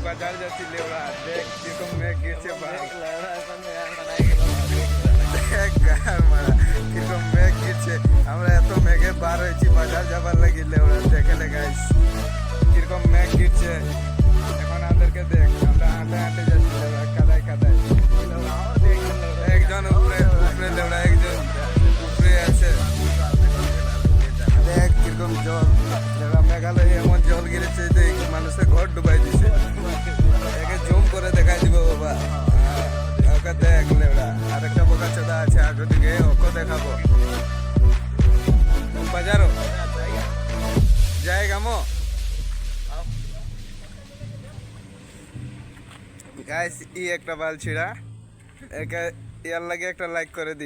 বাজার যাচ্ছি লেওড়া, দেখ কিরকম মেঘ গিয়েছে দেখ গার মারা কিরকম মেঘ গিয়েছে। আমরা এত মেঘে বার হয়েছি বাজার যাবার লাগি লেওড়া, দেখে লে গাইস কিরকম মেঘ গিয়েছে। এখন আমাদেরকে দেখ আমরা হাঁটে হাঁটে যাচ্ছি লেওড়া, কাদায় কাদায়। একজন উপরে উপরে লেওড়া, একজন উপরে আছে। দেখ কিরকম জল লেওড়া, মেঘালয়ে এমন জল গিরেছে যে মানুষের ঘর ডুবাই দিছে। একে জুম করে দেখাই দিব বাবা। ওকে দেখ লেওড়া, আরেকটা বোকা চোদা আছে আগে দিকে, ওকে দেখাবো। বাজারও জায়গা মো গাইস, ই একটা বাল ছিড়া, একে ইয়ার লাগে একটা লাইক করে দিও।